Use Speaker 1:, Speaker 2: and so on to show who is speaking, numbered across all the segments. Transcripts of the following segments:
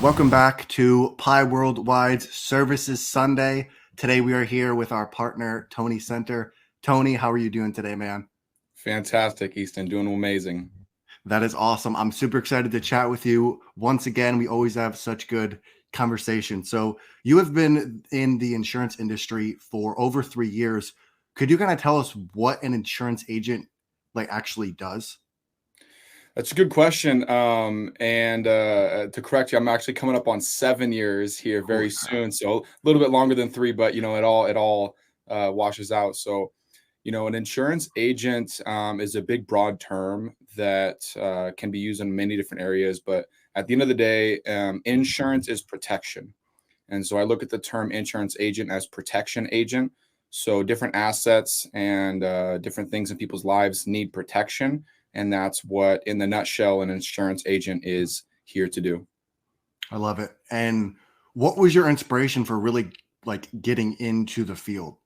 Speaker 1: Welcome back to Pi Worldwide's Services Sunday. Today we are here with our partner, Tony Center. Tony, how are you doing today, man?
Speaker 2: Fantastic, Easton. Doing amazing.
Speaker 1: That is awesome. I'm super excited to chat with you. Once again, we always have such good conversation. So you have been in the insurance industry for over 3 years. Could you kind of tell us what an insurance agent actually does?
Speaker 2: That's a good question. And to correct you, I'm actually coming up on 7 years here very
Speaker 1: Holy crap.
Speaker 2: soon. So a little bit longer than three, but it all washes out. So, an insurance agent is a big, broad term that can be used in many different areas. But at the end of the day, insurance is protection. And so I look at the term insurance agent as protection agent. So different assets and different things in people's lives need protection. And that's what, in the nutshell, an insurance agent is here to do.
Speaker 1: I love it. And what was your inspiration for really getting into the field?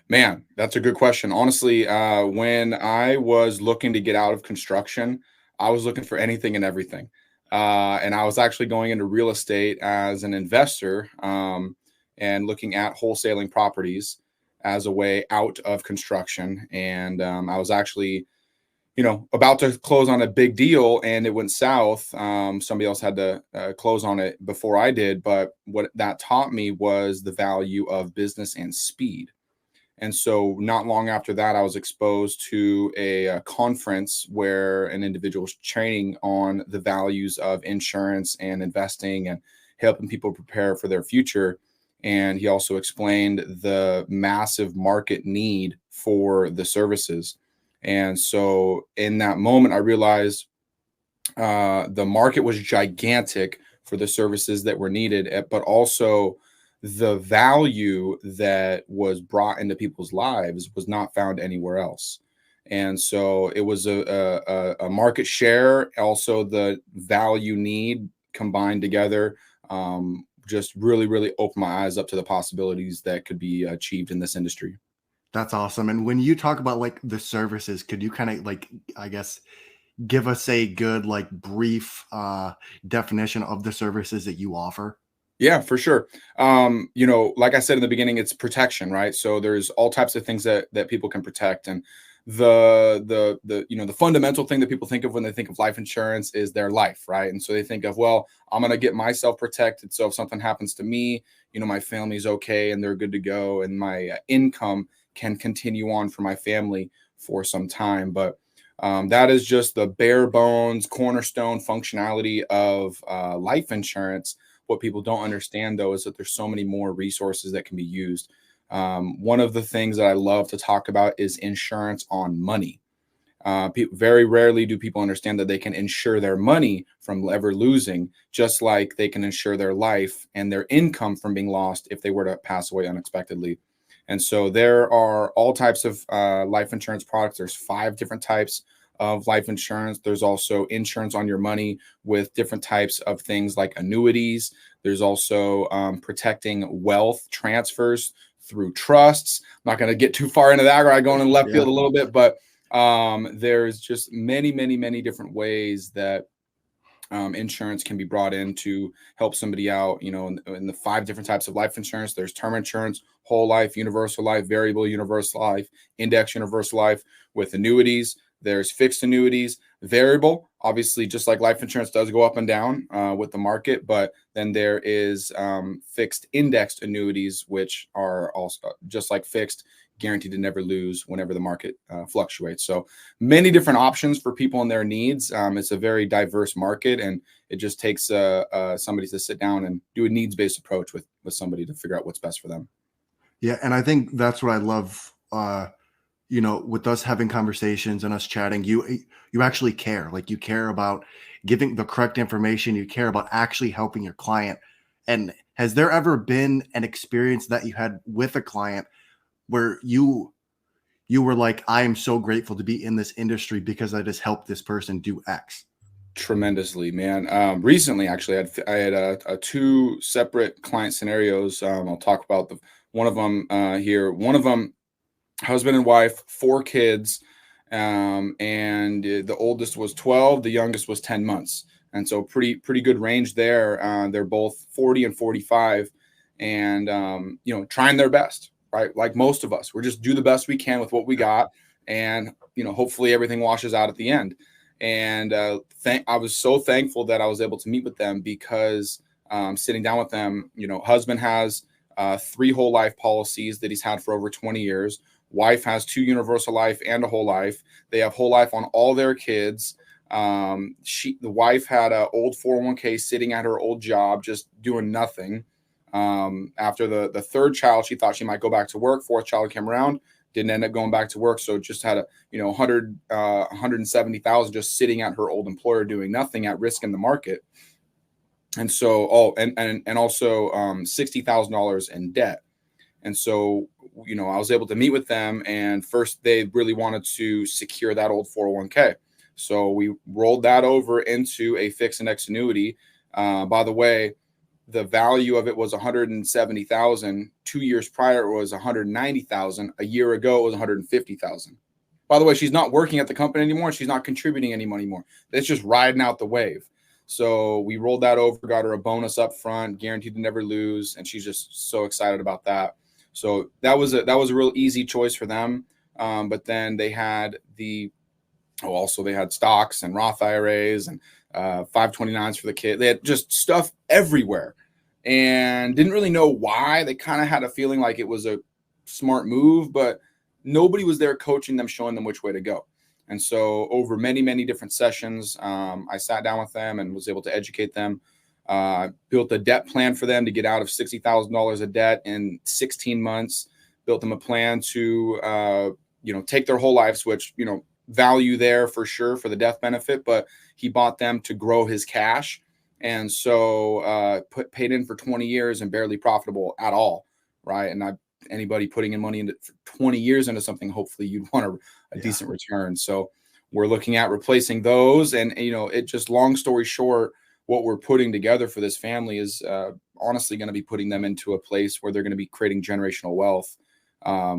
Speaker 2: Man, that's a good question. Honestly, when I was looking to get out of construction, I was looking for anything and everything. And I was actually going into real estate as an investor and looking at wholesaling properties as a way out of construction. And I was actually about to close on a big deal and it went south. Somebody else had to close on it before I did. But what that taught me was the value of business and speed. And so not long after that, I was exposed to a conference where an individual was training on the values of insurance and investing and helping people prepare for their future. And he also explained the massive market need for the services. And so in that moment, I realized the market was gigantic for the services that were needed, but also the value that was brought into people's lives was not found anywhere else. And so it was a market share, also the value need combined together, just really, really opened my eyes up to the possibilities that could be achieved in this industry.
Speaker 1: That's awesome. And when you talk about the services, could you kind of I guess, give us a good brief definition of the services that you offer?
Speaker 2: Yeah, for sure. Like I said in the beginning, it's protection, right? So there's all types of things that people can protect, and the fundamental thing that people think of when they think of life insurance is their life, right? And so they think of, well, I'm going to get myself protected, so if something happens to me, my family's okay and they're good to go, and my income can continue on for my family for some time. But that is just the bare bones cornerstone functionality of life insurance. What people don't understand, though, is that there's so many more resources that can be used. One of the things that I love to talk about is insurance on money. Very rarely do people understand that they can insure their money from ever losing, just like they can insure their life and their income from being lost if they were to pass away unexpectedly. And so there are all types of life insurance products. There's 5 different types of life insurance. There's also insurance on your money with different types of things like annuities. There's also protecting wealth transfers through trusts. I'm not going to get too far into that, right? Going in left field a little bit, but there's just many, many, many different ways that insurance can be brought in to help somebody out. In the 5 different types of life insurance, there's term insurance, whole life, universal life, variable universal life, index universal life. With annuities, there's fixed annuities, variable, obviously, just like life insurance does go up and down with the market. But then there is fixed indexed annuities, which are also just like fixed, guaranteed to never lose whenever the market fluctuates. So many different options for people and their needs. It's a very diverse market, and it just takes somebody to sit down and do a needs-based approach with somebody to figure out what's best for them.
Speaker 1: Yeah, and I think that's what I love. With us having conversations and us chatting, you actually care. You care about giving the correct information. You care about actually helping your client. And has there ever been an experience that you had with a client where you were like, I am so grateful to be in this industry because I just helped this person do X?
Speaker 2: Tremendously, man. Recently, actually, I had 2 separate client scenarios. I'll talk about one of them here. One of them, husband and wife, 4 kids, and the oldest was 12, the youngest was 10 months. And so pretty good range there. They're both 40 and 45, and trying their best, right? Like most of us, we're just do the best we can with what we got, and hopefully everything washes out at the end. And I was so thankful that I was able to meet with them, because sitting down with them, husband has 3 whole life policies that he's had for over 20 years. Wife has 2 universal life and a whole life. They have whole life on all their kids. The wife had an old 401k sitting at her old job, just doing nothing. After the third child, she thought she might go back to work. Fourth child came around, didn't end up going back to work. So just had 170,000 just sitting at her old employer doing nothing, at risk in the market. And so, and also $60,000 in debt. And so, I was able to meet with them, and first they really wanted to secure that old 401k. So we rolled that over into a fixed index annuity. By the way, the value of it was 170,000. 2 years prior, it was 190,000. A year ago, it was 150,000. By the way, she's not working at the company anymore. She's not contributing any money more. It's just riding out the wave. So we rolled that over, got her a bonus up front, guaranteed to never lose, and she's just so excited about that. So that was a real easy choice for them. But then they had also they had stocks and Roth IRAs and 529s for the kid. They had just stuff everywhere, and didn't really know why. They kind of had a feeling like it was a smart move, but nobody was there coaching them, showing them which way to go. And so over many, many different sessions, I sat down with them and was able to educate them. Built a debt plan for them to get out of $60,000 of debt in 16 months. Built them a plan to, take their whole lives, which, value there for sure for the death benefit, but he bought them to grow his cash. And so paid in for 20 years and barely profitable at all, right? And anybody putting in money into 20 years into something, hopefully you'd want a decent return. So we're looking at replacing those. And, it just, long story short, what we're putting together for this family is honestly going to be putting them into a place where they're going to be creating generational wealth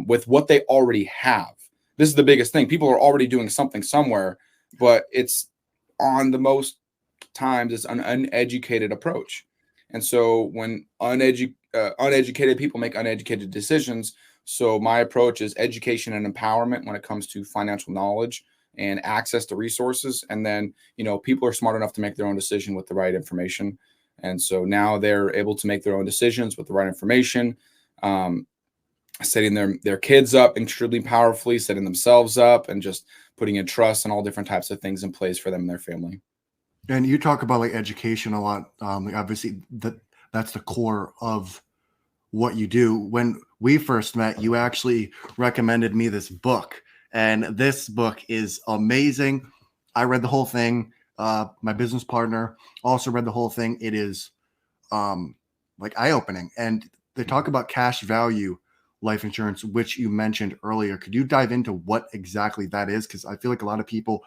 Speaker 2: with what they already have. This is the biggest thing. People are already doing something somewhere, but it's on the most times it's an uneducated approach. And so when uneducated people make uneducated decisions, so my approach is education and empowerment when it comes to financial knowledge and access to resources. And then, people are smart enough to make their own decision with the right information. And so now they're able to make their own decisions with the right information, setting their kids up extremely powerfully, setting themselves up, and just putting in trust and all different types of things in place for them and their family.
Speaker 1: And you talk about like education a lot. Obviously that's the core of what you do. When we first met, you actually recommended me this book, and this book is amazing. I read the whole thing. My business partner also read the whole thing. It is like eye-opening. And they talk about cash value life insurance, which you mentioned earlier. Could you dive into what exactly that is? Because I feel like a lot of people,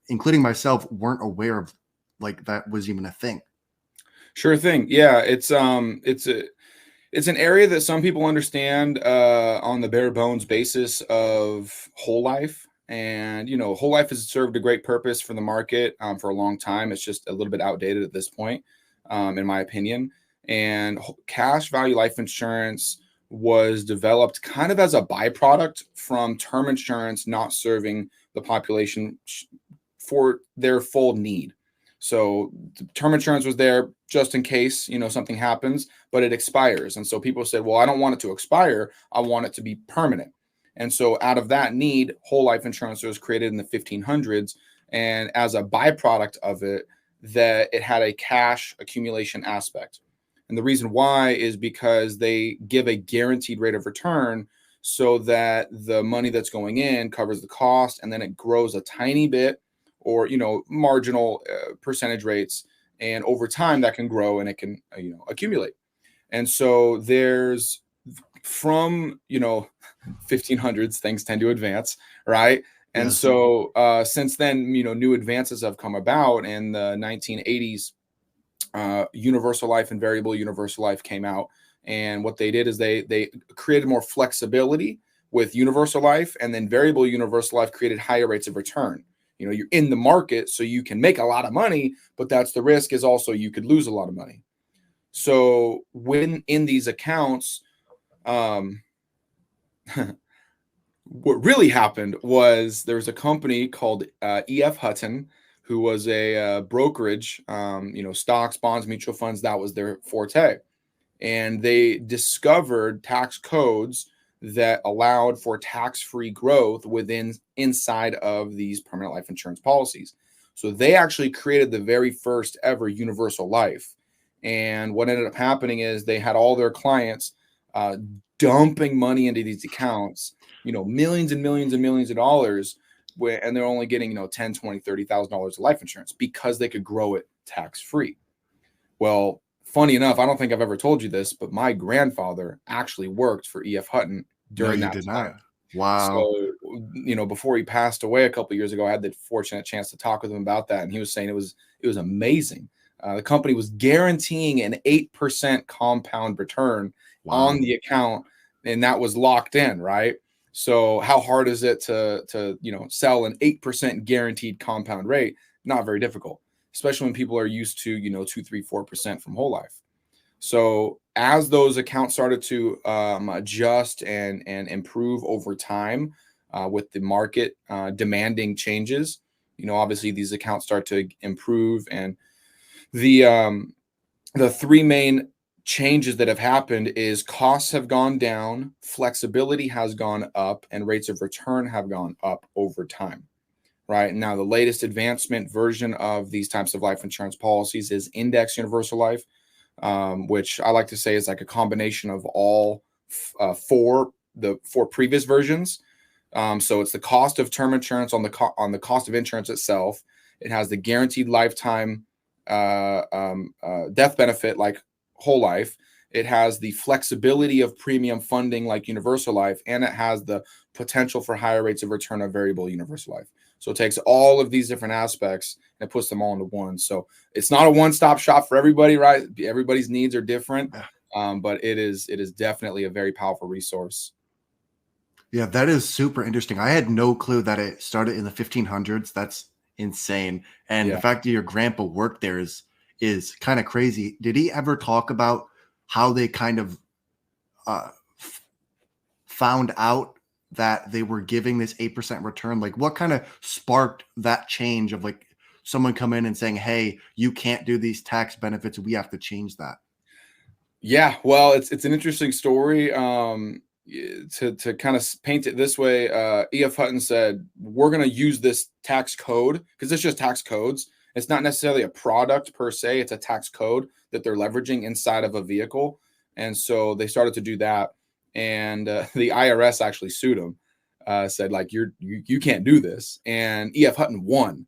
Speaker 1: including myself, weren't aware of like that was even a thing.
Speaker 2: Sure thing. Yeah, it's an area that some people understand on the bare bones basis of whole life. And, whole life has served a great purpose for the market for a long time. It's just a little bit outdated at this point, in my opinion. And cash value life insurance was developed kind of as a byproduct from term insurance not serving the population for their full need. So term insurance was there just in case, something happens, but it expires. And so people said, well, I don't want it to expire. I want it to be permanent. And so out of that need, whole life insurance was created in the 1500s. And as a byproduct of it, that it had a cash accumulation aspect. And the reason why is because they give a guaranteed rate of return so that the money that's going in covers the cost, and then it grows a tiny bit, or, marginal percentage rates. And over time that can grow and it can, accumulate. And so there's from, 1500s, things tend to advance, right? And
Speaker 1: Yes.
Speaker 2: so since then, new advances have come about. In the 1980s, universal life and variable universal life came out. And what they did is they created more flexibility with universal life, and then variable universal life created higher rates of return. you're in the market so you can make a lot of money, but that's the risk, is also you could lose a lot of money. So when in these accounts, um, what really happened was there was a company called EF Hutton, who was a brokerage, stocks, bonds, mutual funds. That was their forte. And they discovered tax codes that allowed for tax-free growth inside of these permanent life insurance policies. So they actually created the very first ever universal life. And what ended up happening is they had all their clients uh, dumping money into these accounts, millions and millions and millions of dollars, and they're only getting, 10, 20, $30,000 of life insurance because they could grow it tax-free. Well, funny enough, I don't think I've ever told you this, but my grandfather actually worked for EF Hutton
Speaker 1: No,
Speaker 2: during
Speaker 1: you
Speaker 2: that
Speaker 1: did
Speaker 2: time.
Speaker 1: not. Wow.
Speaker 2: So, before he passed away a couple of years ago, I had the fortunate chance to talk with him about that, and he was saying it was amazing. The company was guaranteeing an 8% compound return on
Speaker 1: Wow.
Speaker 2: the account, and that was locked in, right? So, how hard is it to sell an 8% guaranteed compound rate? Not very difficult, especially when people are used to 2, 3, 4% from whole life. So as those accounts started to adjust and improve over time, with the market demanding changes, obviously these accounts start to improve, and the um, the three main changes that have happened is costs have gone down, flexibility has gone up, and rates of return have gone up over time. Right now, the latest advancement version of these types of life insurance policies is index universal life, which I like to say is like a combination of all the four previous versions. So it's the cost of term insurance on the cost of insurance itself. It has the guaranteed lifetime death benefit like whole life. It has the flexibility of premium funding like universal life, and it has the potential for higher rates of return of variable universal life. So it takes all of these different aspects and it puts them all into one. So it's not a one-stop shop for everybody, right? Everybody's needs are different,
Speaker 1: Yeah.
Speaker 2: but it is definitely a very powerful resource.
Speaker 1: Yeah, that is super interesting. I had no clue that it started in the 1500s. That's insane. And the
Speaker 2: Yeah.
Speaker 1: fact that your grandpa worked there is kind of crazy. Did he ever talk about how they kind of uh, found out that they were giving this 8% return? Like, what kind of sparked that change of like someone come in and saying, "Hey, you can't do these tax benefits. We have to change that."
Speaker 2: Yeah, well, it's an interesting story. To kind of paint it this way, E.F. Hutton said, "We're going to use this tax code because it's just tax codes. It's not necessarily a product per se. It's a tax code that they're leveraging inside of a vehicle." And so they started to do that, and the IRS actually sued them. Said like you can't do this, and E.F. Hutton won.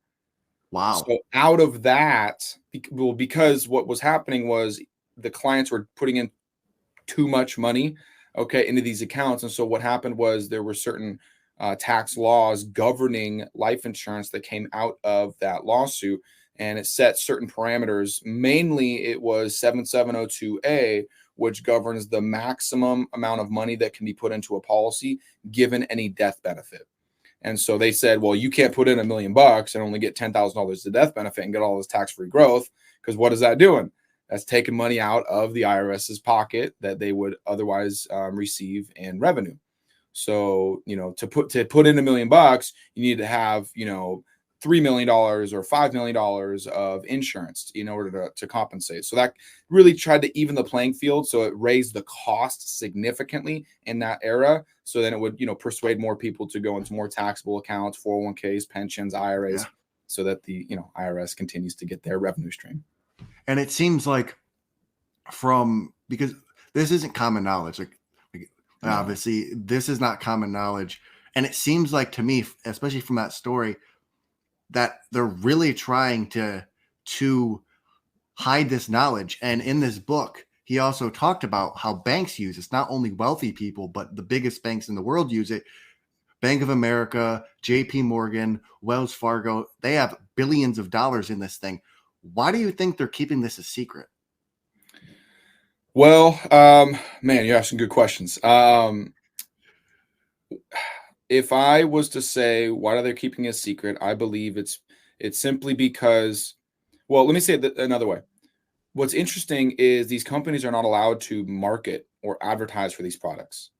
Speaker 1: Wow.
Speaker 2: So out of that, because what was happening was the clients were putting in too much money, okay, into these accounts. And so what happened was there were certain tax laws governing life insurance that came out of that lawsuit, and it set certain parameters. Mainly, it was 7702A, which governs the maximum amount of money that can be put into a policy given any death benefit. And so they said, well, you can't put in $1 million and only get $10,000 to death benefit and get all this tax-free growth, because what is that doing? That's taking money out of the IRS's pocket that they would otherwise receive in revenue. So, to put in $1 million, you need to have, $3 million or $5 million of insurance in order to compensate. So that really tried to even the playing field. So it raised the cost significantly in that era. So then it would, persuade more people to go into more taxable accounts, 401ks, pensions, IRAs,
Speaker 1: Yeah.
Speaker 2: so that the, IRS continues to get their revenue stream.
Speaker 1: And it seems like from because this isn't common knowledge. Like
Speaker 2: No.
Speaker 1: obviously this is not common knowledge. And it seems like to me, especially from that story, that they're really trying to hide this knowledge. And in this book, he also talked about how banks use it's not only wealthy people, but the biggest banks in the world use it. Bank of America, JP Morgan, Wells Fargo, they have billions of dollars in this thing. Why do you think they're keeping this a secret?
Speaker 2: Well, man, you're asking good questions. if I was to say why are they keeping it a secret, I believe it's simply because, well, let me say it another way. What's interesting is these companies are not allowed to market or advertise for these products.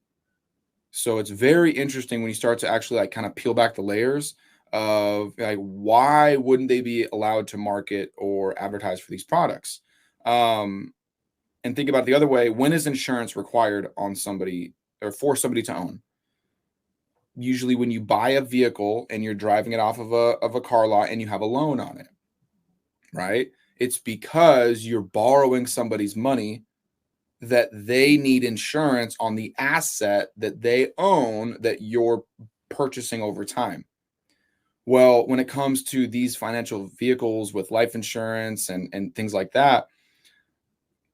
Speaker 2: So it's very interesting when you start to actually like kind of peel back the layers of like why wouldn't they be allowed to market or advertise for these products? Um, and think about it the other way. When is insurance required on somebody or for somebody to own? Usually when you buy a vehicle and you're driving it off of a car lot and you have a loan on it, right? It's because you're borrowing somebody's money that they need insurance on the asset that they own that you're purchasing over time. Well, when it comes to these financial vehicles with life insurance and things like that,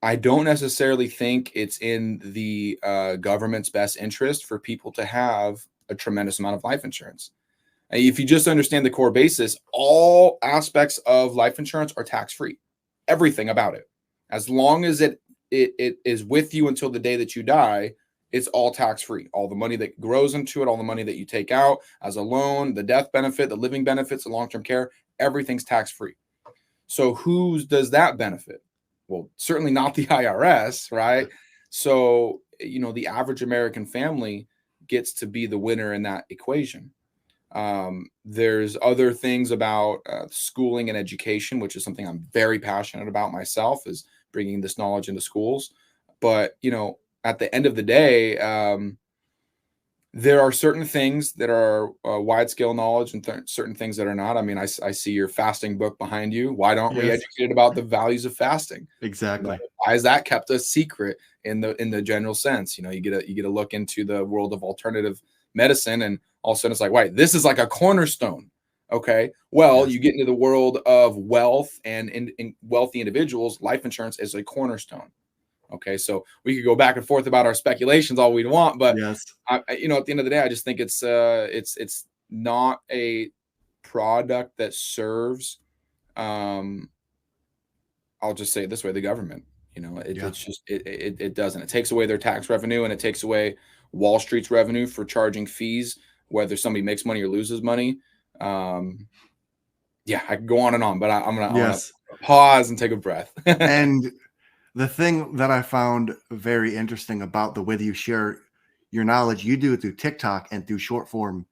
Speaker 2: I don't necessarily think it's in the government's best interest for people to have a tremendous amount of life insurance. And if you just understand the core basis, all aspects of life insurance are tax free. Everything about it, as long as it is with you until the day that you die, it's all tax free. All the money that grows into it, all the money that you take out as a loan, the death benefit, the living benefits, the long term care, everything's tax free. So whose does that benefit? Well, certainly not the IRS, right? So, the average American family gets to be the winner in that equation. There's other things about schooling and education, which is something I'm very passionate about myself, is bringing this knowledge into schools. But, at the end of the day, there are certain things that are wide scale knowledge and certain things that are not. I mean, I see your fasting book behind you. Why don't we
Speaker 1: Yes,
Speaker 2: educate about the values of fasting?
Speaker 1: exactly.
Speaker 2: Why is that kept a secret in the general sense? You get a look into the world of alternative medicine, and all of a sudden it's like, wait, this is like a cornerstone. Okay, well,
Speaker 1: Yes.
Speaker 2: you get into the world of wealth and in wealthy individuals, life insurance is a cornerstone. Okay, so we could go back and forth about our speculations all we want, but
Speaker 1: Yes.
Speaker 2: at the end of the day, I just think it's not a product that serves. Um, I'll just say it this way: the government.
Speaker 1: Yeah.
Speaker 2: It's just it doesn't. It takes away their tax revenue and it takes away Wall Street's revenue for charging fees, whether somebody makes money or loses money. Um, yeah, I could go on and on, but I'm gonna
Speaker 1: Yes.
Speaker 2: pause and take a breath.
Speaker 1: And the thing that I found very interesting about the way that you share your knowledge, you do it through TikTok and through short form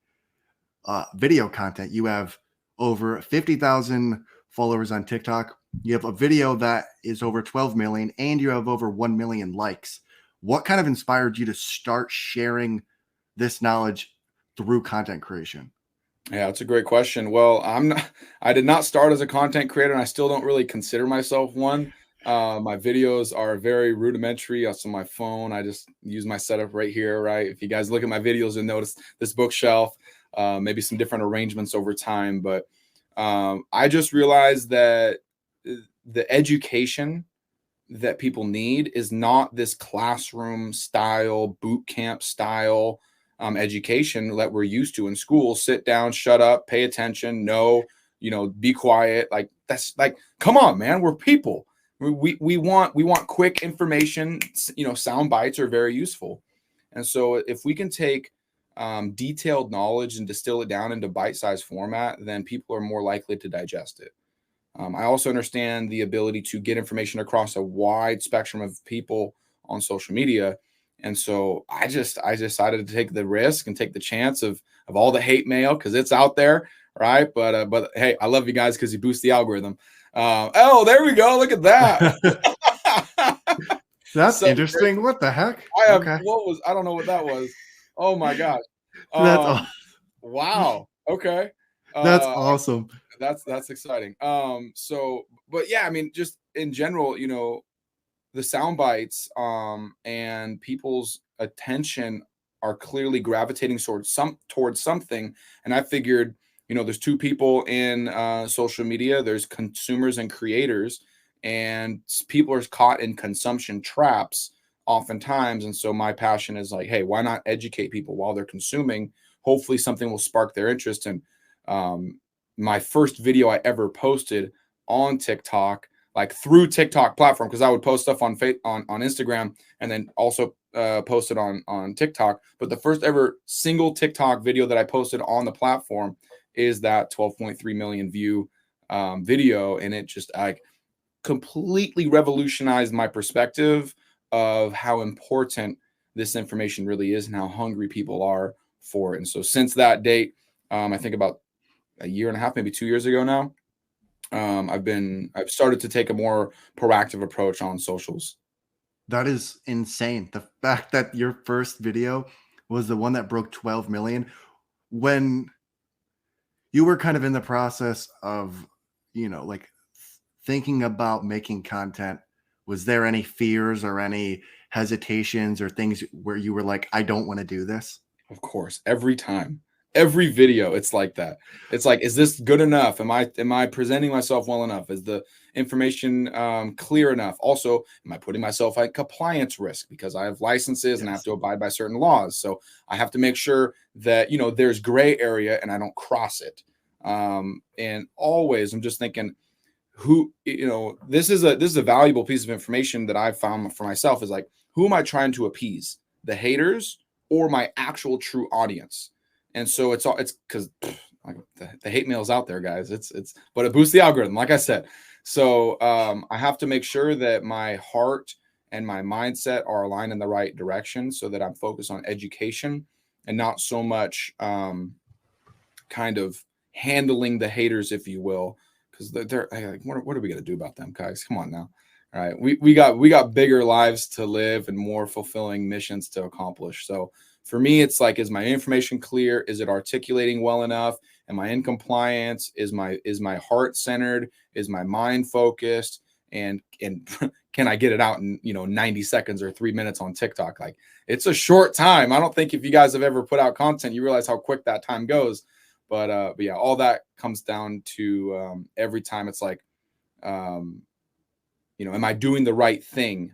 Speaker 1: video content. You have over 50,000 followers on TikTok. You have a video that is over 12 million, and you have over 1 million likes. What kind of inspired you to start sharing this knowledge through content creation?
Speaker 2: Yeah, that's a great question. Well, I did not start as a content creator and I still don't really consider myself one. My videos are very rudimentary. That's on my phone. I just use my setup right here, right? If you guys look at my videos, you'll notice this bookshelf, maybe some different arrangements over time. But I just realized that the education that people need is not this classroom style, boot camp style education that we're used to in school. Sit down, shut up, pay attention, no, be quiet. Like that's like, come on, man, we're people. We want quick information. Sound bites are very useful, and so if we can take detailed knowledge and distill it down into bite-sized format, then people are more likely to digest it. I also understand the ability to get information across a wide spectrum of people on social media. And so I decided to take the risk and take the chance of all the hate mail because it's out there, right? But hey, I love you guys because you boost the algorithm. Oh, there we go. Look at that.
Speaker 1: That's
Speaker 2: So great.
Speaker 1: interesting. What the heck?
Speaker 2: I have
Speaker 1: Okay.
Speaker 2: I don't know what that was. Oh my gosh.
Speaker 1: That's
Speaker 2: Um, wow. Okay.
Speaker 1: that's
Speaker 2: Uh,
Speaker 1: awesome.
Speaker 2: that's exciting. But yeah, I mean, just in general, the sound bites, and people's attention are clearly gravitating towards something. And I figured, there's two people in social media. There's consumers and creators, and people are caught in consumption traps oftentimes. And so my passion is like, hey, why not educate people while they're consuming? Hopefully, something will spark their interest. And my first video I ever posted on TikTok, like through TikTok platform, because I would post stuff on Instagram and then also posted on TikTok, but the first ever single TikTok video that I posted on the platform is that 12.3 million view video, and it just like completely revolutionized my perspective of how important this information really is and how hungry people are for it. And so since that date, I think about a year and a half, maybe 2 years ago now, I've started to take a more proactive approach on socials.
Speaker 1: That is insane. The fact that your first video was the one that broke 12 million when you were kind of in the process of, like thinking about making content, was there any fears or any hesitations or things where you were like, I don't want to do this?
Speaker 2: Of course, every time, every video, it's like that. It's like, is this good enough? Am I presenting myself well enough? Is the information clear enough? Also, am I putting myself at compliance risk because I have licenses and I have
Speaker 1: Yes.
Speaker 2: to abide by certain laws? So I have to make sure that there's gray area and I don't cross it. And always, I'm just thinking, this is a valuable piece of information that I've found for myself, is like, who am I trying to appease, the haters or my actual true audience? And so it's because like the hate mail is out there, guys. But it boosts the algorithm, like I said. So I have to make sure that my heart and my mindset are aligned in the right direction, so that I'm focused on education and not so much kind of handling the haters, if you will, because they're like, what are we gonna do about them, guys? Come on now. All right, we got bigger lives to live and more fulfilling missions to accomplish. So for me, it's like, is my information clear? Is it articulating well enough? Am I in compliance? Is my heart centered? Is my mind focused? And can I get it out in 90 seconds or 3 minutes on TikTok? Like, it's a short time. I don't think if you guys have ever put out content, you realize how quick that time goes. But yeah, all that comes down to every time it's like, am I doing the right thing?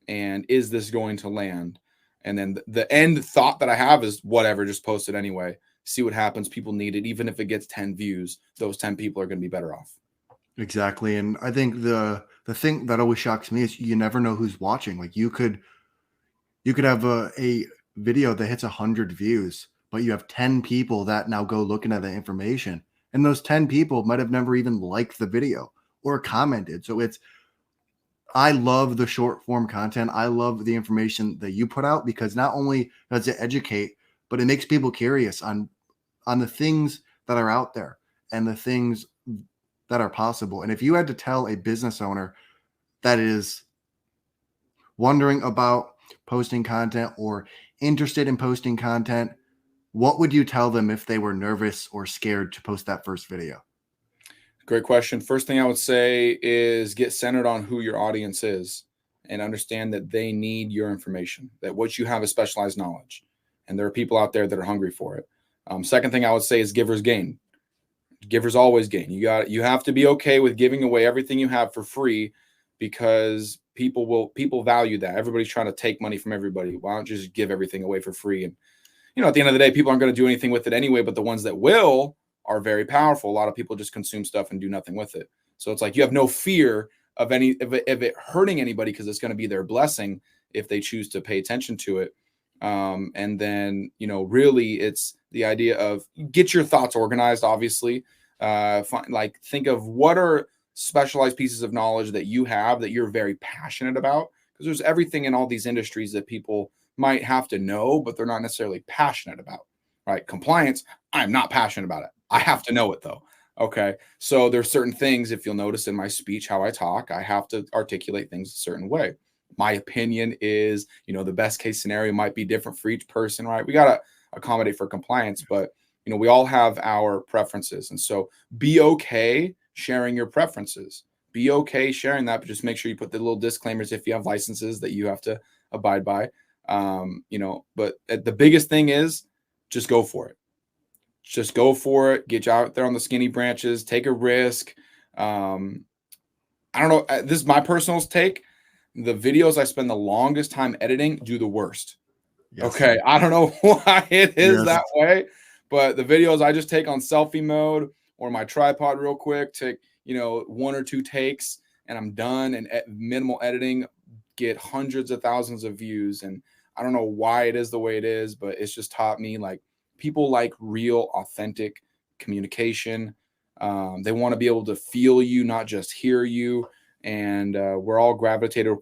Speaker 2: And is this going to land? And then the end thought that I have is, whatever, just post it anyway. See what happens. People need it. Even if it gets 10 views, those 10 people are going to be better off.
Speaker 1: Exactly. And I think the thing that always shocks me is you never know who's watching. Like you could have a video that hits 100 views, but you have 10 people that now go looking at the information. And those 10 people might have never even liked the video or commented. So I love the short form content. I love the information that you put out, because not only does it educate, but it makes people curious on the things that are out there and the things that are possible. And if you had to tell a business owner that is wondering about posting content or interested in posting content, what would you tell them if they were nervous or scared to post that first video?
Speaker 2: Great question. First thing I would say is get centered on who your audience is and understand that they need your information, that what you have is specialized knowledge. And there are people out there that are hungry for it. Second thing I would say is givers gain. Givers always gain. You have to be okay with giving away everything you have for free, because people value that. Everybody's trying to take money from everybody. Why don't you just give everything away for free? And at the end of the day, people aren't going to do anything with it anyway, but the ones that will are very powerful. A lot of people just consume stuff and do nothing with it. So it's like, you have no fear of it hurting anybody, because it's going to be their blessing if they choose to pay attention to it. And then, really it's the idea of get your thoughts organized, obviously. Think of what are specialized pieces of knowledge that you have that you're very passionate about, because there's everything in all these industries that people might have to know, but they're not necessarily passionate about, right? Compliance, I'm not passionate about it. I have to know it though. Okay. So there's certain things, if you'll notice in my speech, how I talk, I have to articulate things a certain way. My opinion is, the best case scenario might be different for each person, right? We got to accommodate for compliance, but we all have our preferences. And so be okay sharing your preferences. Be okay sharing that, but just make sure you put the little disclaimers if you have licenses that you have to abide by. But the biggest thing is just go for it. Just go for it. Get you out there on the skinny branches. Take a risk. I don't know. This is my personal take. The videos I spend the longest time editing do the worst.
Speaker 1: Yes.
Speaker 2: Okay. I don't know why it is
Speaker 1: Yes.
Speaker 2: that way, but the videos I just take on selfie mode or my tripod real quick, take, 1 or 2 takes and I'm done, and minimal editing, get hundreds of thousands of views. And I don't know why it is the way it is, but it's just taught me like people like real, authentic communication. They want to be able to feel you, not just hear you. And we're all gravitated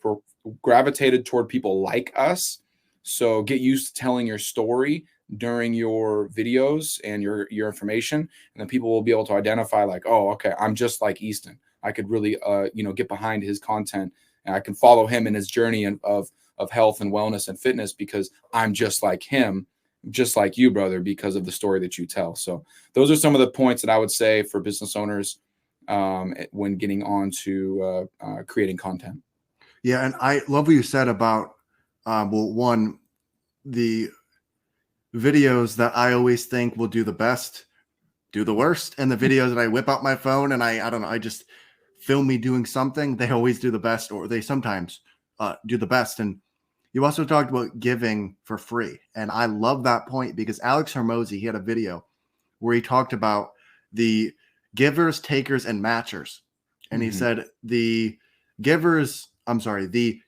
Speaker 2: toward people like us. So get used to telling your story during your videos and your information, and then people will be able to identify like, oh, okay, I'm just like Easton. I could really get behind his content, and I can follow him in his journey of health and wellness and fitness because I'm just like him, just like you, brother, because of the story that you tell. So those are some of the points that I would say for business owners when getting on to creating content.
Speaker 1: Yeah, and I love what you said about well, one, the videos that I always think will do the best do the worst, and the videos that I whip out my phone and I don't know, I just film me doing something, they always do the best, or they sometimes do the best. And you also talked about giving for free, and I love that point because Alex Hermosi, he had a video where he talked about the givers, takers, and matchers. And he
Speaker 2: Mm-hmm.
Speaker 1: said the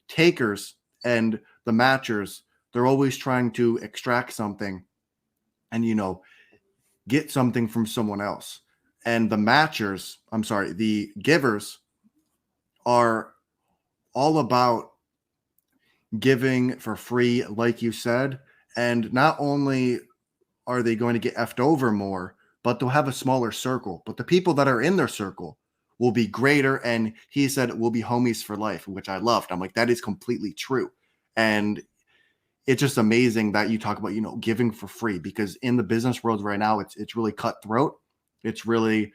Speaker 1: takers and the matchers, they're always trying to extract something and, get something from someone else. And the givers are all about giving for free, like you said. And not only are they going to get effed over more, but they'll have a smaller circle. But the people that are in their circle will be greater. And he said we'll be homies for life, which I loved. I'm like, that is completely true. And it's just amazing that you talk about, giving for free, because in the business world right now, it's really cutthroat. It's really,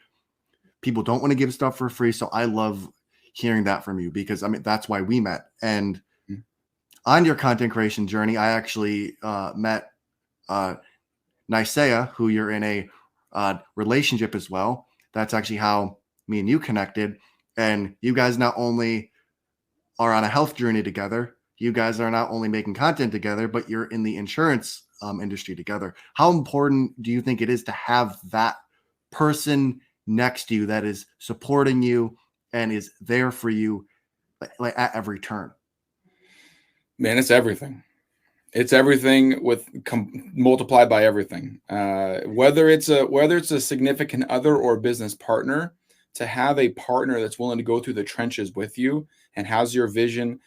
Speaker 1: people don't want to give stuff for free. So I love hearing that from you, because I mean, that's why we met. And on your content creation journey, I actually met Nisea, who you're in a relationship as well. That's actually how me and you connected. And you guys not only are on a health journey together, you guys are not only making content together, but you're in the insurance industry together. How important do you think it is to have that person next to you that is supporting you and is there for you, like at every turn?
Speaker 2: Man, it's everything. It's everything multiplied by everything. Whether it's a significant other or business partner, to have a partner that's willing to go through the trenches with you and has your vision,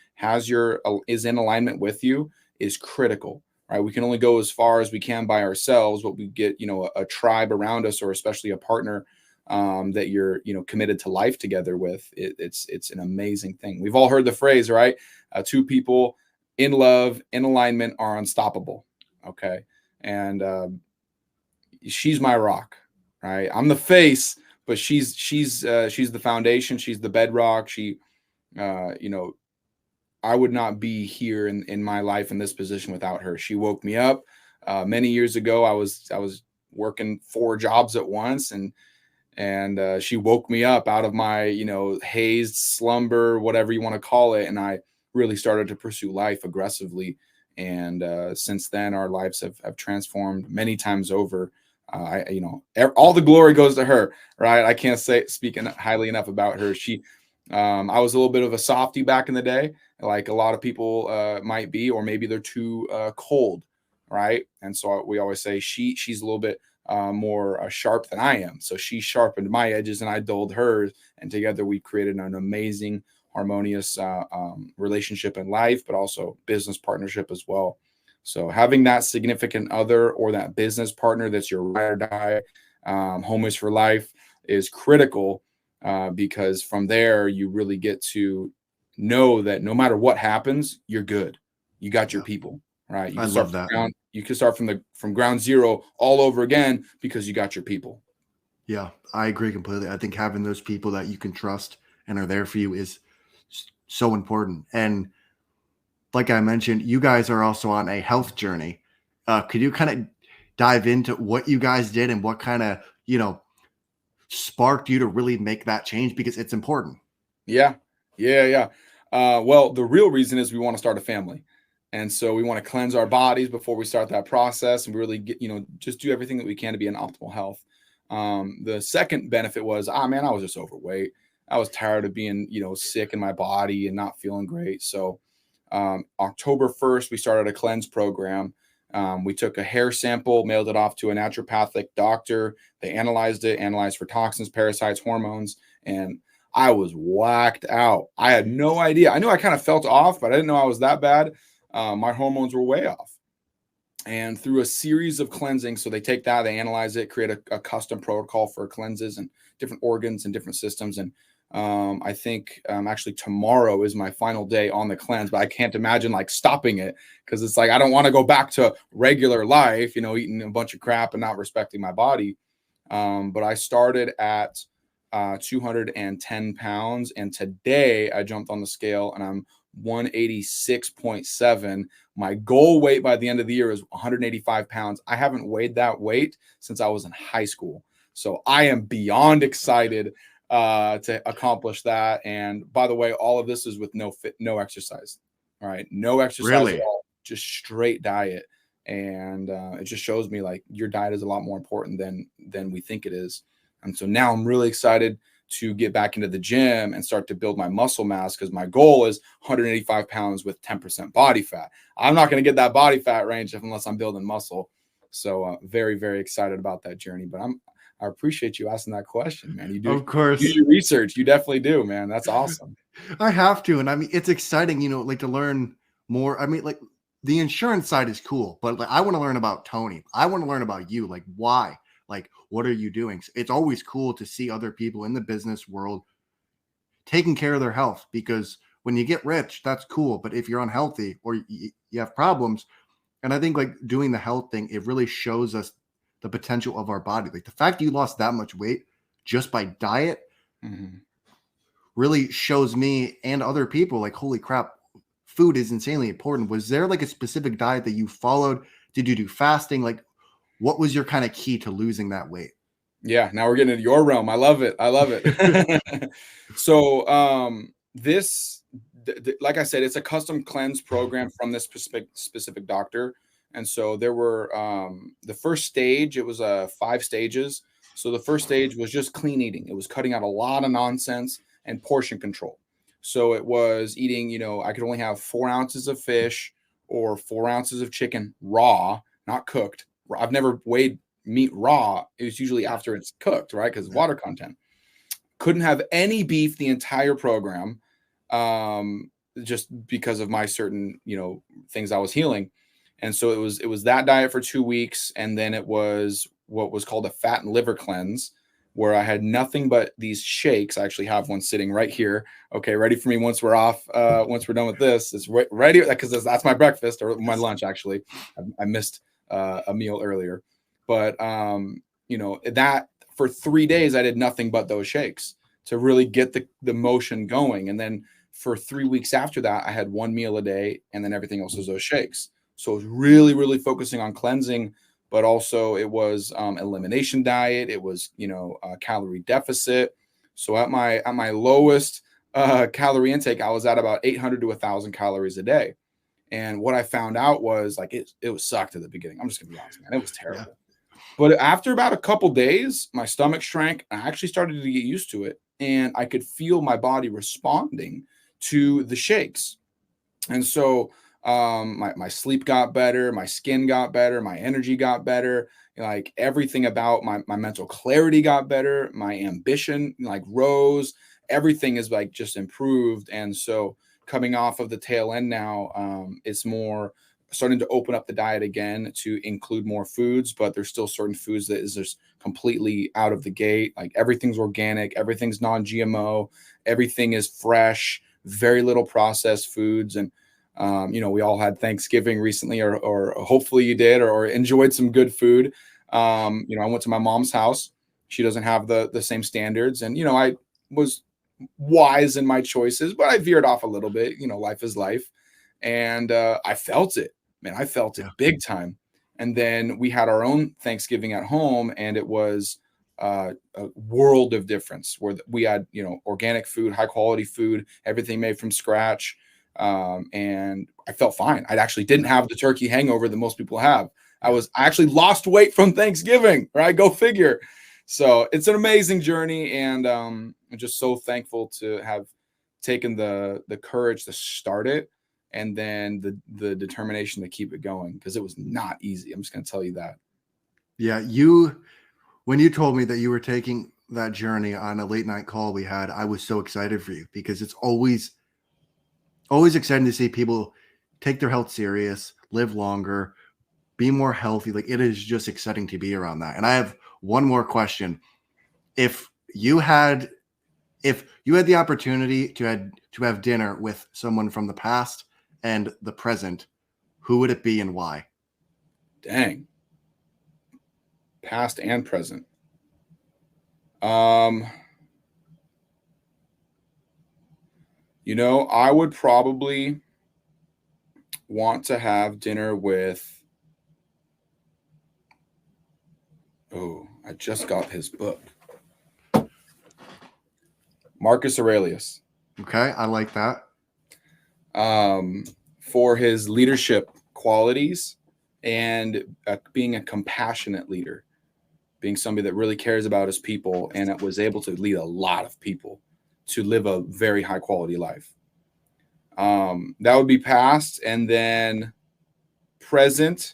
Speaker 2: is in alignment with you, is critical. Right? We can only go as far as we can by ourselves, but we get a tribe around us, or especially a partner that you're committed to life together with. It's an amazing thing. We've all heard the phrase, right? Two people in love, in alignment, are unstoppable. Okay. And she's my rock, right? I'm the face, but she's the foundation. She's the bedrock. I would not be here in my life in this position without her. She woke me up many years ago. I was working 4 jobs at once, and she woke me up out of my hazed slumber, whatever you want to call it, and I really started to pursue life aggressively. And since then, our lives have transformed many times over. All the glory goes to her, right? I can't speak highly enough about her. I was a little bit of a softie back in the day, like a lot of people might be, or maybe they're too cold, right? And so we always say she's a little bit more sharp than I am. So she sharpened my edges and I dulled hers, and together we created an amazing, harmonious relationship in life, but also business partnership as well. So having that significant other or that business partner that's your ride or die, home is for life, is critical, because from there you really get to know that no matter what happens, you're good. You got your
Speaker 1: Yeah,
Speaker 2: people, right?
Speaker 1: I love that.
Speaker 2: You can start from ground zero all over again because you got your people.
Speaker 1: Yeah, I agree completely. I think having those people that you can trust and are there for you is so important. And like I mentioned, you guys are also on a health journey. Could you kind of dive into what you guys did and what kind of, sparked you to really make that change? Because it's important.
Speaker 2: Yeah, yeah. Well, the real reason is we want to start a family. And so we want to cleanse our bodies before we start that process and really get, just do everything that we can to be in optimal health. The second benefit was, man, I was just overweight. I was tired of being, sick in my body and not feeling great. So October 1st, we started a cleanse program. We took a hair sample, mailed it off to a naturopathic doctor. They analyzed it, analyzed for toxins, parasites, hormones, and I was whacked out. I had no idea. I knew I kind of felt off, but I didn't know I was that bad. My hormones were way off. And through a series of cleansing, so they take that, they analyze it, create a custom protocol for cleanses and different organs and different systems. And I think actually tomorrow is my final day on the cleanse, but I can't imagine like stopping it, because it's like I don't want to go back to regular life, eating a bunch of crap and not respecting my body. But I started at 210 pounds, and today I jumped on the scale and I'm 186.7. My goal weight by the end of the year is 185 pounds. I haven't weighed that weight since I was in high school. So I am beyond excited to accomplish that. And by the way, all of this is with no exercise. All right. No exercise at all, just straight diet. And it just shows me like your diet is a lot more important than we think it is. And so now I'm really excited to get back into the gym and start to build my muscle mass, because my goal is 185 pounds with 10% body fat. I'm not going to get that body fat range unless I'm building muscle. So very, very excited about that journey. But I appreciate you asking that question, man. You do,
Speaker 1: of course,
Speaker 2: you do your research. You definitely do, man. That's awesome.
Speaker 1: I have to. And I mean, it's exciting, like to learn more. I mean, like the insurance side is cool, but like I want to learn about Tony. I want to learn about you. Like why? Like, what are you doing? It's always cool to see other people in the business world taking care of their health, because when you get rich, that's cool. But if you're unhealthy or you have problems, and I think like doing the health thing, it really shows us the potential of our body. Like the fact that you lost that much weight just by diet really shows me and other people like, holy crap, food is insanely important. Was there like a specific diet that you followed? Did you do fasting? Like, what was your kind of key to losing that weight?
Speaker 2: Yeah, now we're getting into your realm. I love it. I love it. So like I said, it's a custom cleanse program from this specific doctor. And so there were the first stage, it was 5 stages. So the first stage was just clean eating. It was cutting out a lot of nonsense and portion control. So it was eating, I could only have 4 ounces of fish or 4 ounces of chicken raw, not cooked. I've never weighed meat raw. It was usually after it's cooked, right? Because water content. Couldn't have any beef the entire program, just because of my certain, things I was healing. And so it was that diet for 2 weeks, and then it was what was called a fat and liver cleanse, where I had nothing but these shakes. I actually have one sitting right here. Okay, ready for me once we're off. Once we're done with this, it's ready, because that's my breakfast or my lunch. Actually, I missed a meal earlier. But that for 3 days I did nothing but those shakes to really get the motion going. And then for 3 weeks after that, I had 1 meal a day, and then everything else was those shakes. So it was really, really focusing on cleansing, but also it was elimination diet. It was calorie deficit. So at my lowest calorie intake, I was at about 800 to 1,000 calories a day. And what I found out was like it was sucked at the beginning. I'm just gonna be honest, man. It was terrible. Yeah. But after about a couple days, my stomach shrank. I actually started to get used to it, and I could feel my body responding to the shakes. And so my sleep got better, my skin got better, my energy got better, like everything about my mental clarity got better, my ambition like rose, everything is like just improved. And so coming off of the tail end now, it's more starting to open up the diet again to include more foods, but there's still certain foods that is just completely out of the gate. Like everything's organic, everything's non-GMO, everything is fresh, very little processed foods. And we all had Thanksgiving recently, or hopefully you did, or enjoyed some good food. I went to my mom's house. She doesn't have the same standards, and I was wise in my choices, but I veered off a little bit. Life is life, and I felt it, man. I felt it big time. And then we had our own Thanksgiving at home, and it was a world of difference, where we had organic food, high quality food, everything made from scratch. And I felt fine. I actually didn't have the turkey hangover that most people have. I actually lost weight from Thanksgiving, right? Go figure. So it's an amazing journey. And I'm just so thankful to have taken the courage to start it. and then the determination to keep it going, because it was not easy. I'm just going to tell you that.
Speaker 1: Yeah, when you told me that you were taking that journey on a late night call we had, I was so excited for you, because it's always exciting to see people take their health serious, live longer, be more healthy. Like, it is just exciting to be around that. And I have one more question. If you had the opportunity to have dinner with someone from the past and the present, who would it be and why?
Speaker 2: Dang. Past and present. I would probably want to have dinner with, I just got his book. Marcus Aurelius.
Speaker 1: Okay, I like that.
Speaker 2: For his leadership qualities and being a compassionate leader, being somebody that really cares about his people and was able to lead a lot of people to live a very high quality life. That would be past. And then present,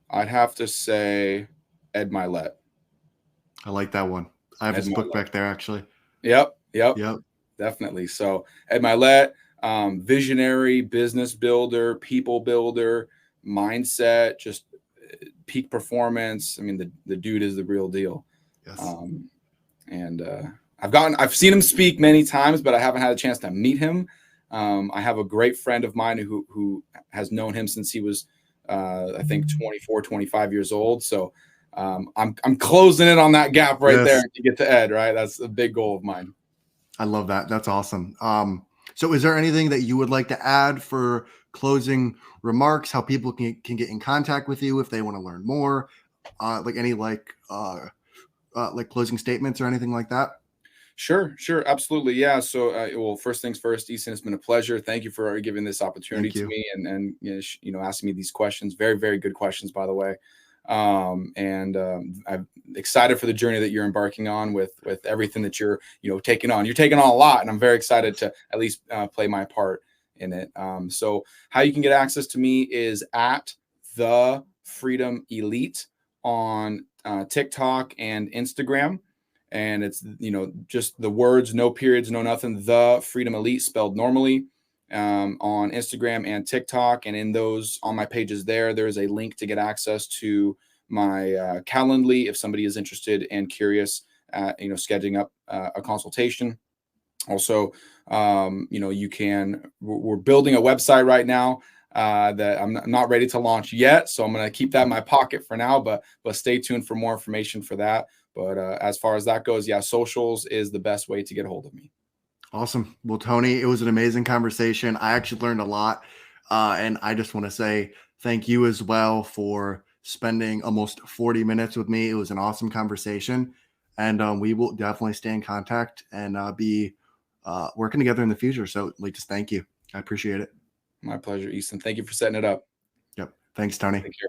Speaker 2: I'd have to say Ed Milet.
Speaker 1: I like that one. I have his book back there, actually.
Speaker 2: Yep.
Speaker 1: Yep.
Speaker 2: Definitely. So Ed Milet, visionary, business builder, people builder, mindset, just peak performance. I mean, the dude is the real deal.
Speaker 1: Yes.
Speaker 2: And I've seen him speak many times, but I haven't had a chance to meet him. I have a great friend of mine who has known him since he was, I think 24, 25 years old. So I'm closing in on that gap right there to get to Ed, right? That's a big goal of mine.
Speaker 1: I love that. That's awesome. So is there anything that you would like to add for closing remarks, how people can get in contact with you if they want to learn more, like any like closing statements or anything like that?
Speaker 2: Sure. Absolutely. Yeah. So, well, first things first, Easton, it's been a pleasure. Thank you for giving this opportunity to me and asking me these questions. Very, very good questions, by the way. I'm excited for the journey that you're embarking on with everything that you're, taking on. You're taking on a lot, and I'm very excited to at least play my part in it. So how you can get access to me is at the Freedom Elite on TikTok and Instagram. And it's, just the words, no periods, no nothing, the Freedom Elite spelled normally, on Instagram and TikTok. And in those, on my pages there's a link to get access to my Calendly if somebody is interested and curious at, scheduling up a consultation. Also, we're building a website right now that I'm not ready to launch yet. So I'm going to keep that in my pocket for now, but stay tuned for more information for that. But as far as that goes, yeah, socials is the best way to get a hold of me.
Speaker 1: Awesome. Well, Tony, it was an amazing conversation. I actually learned a lot. And I just want to say thank you as well for spending almost 40 minutes with me. It was an awesome conversation. And we will definitely stay in contact and be working together in the future. So, just thank you. I appreciate it.
Speaker 2: My pleasure, Easton. Thank you for setting it up.
Speaker 1: Yep. Thanks, Tony.
Speaker 2: Take care.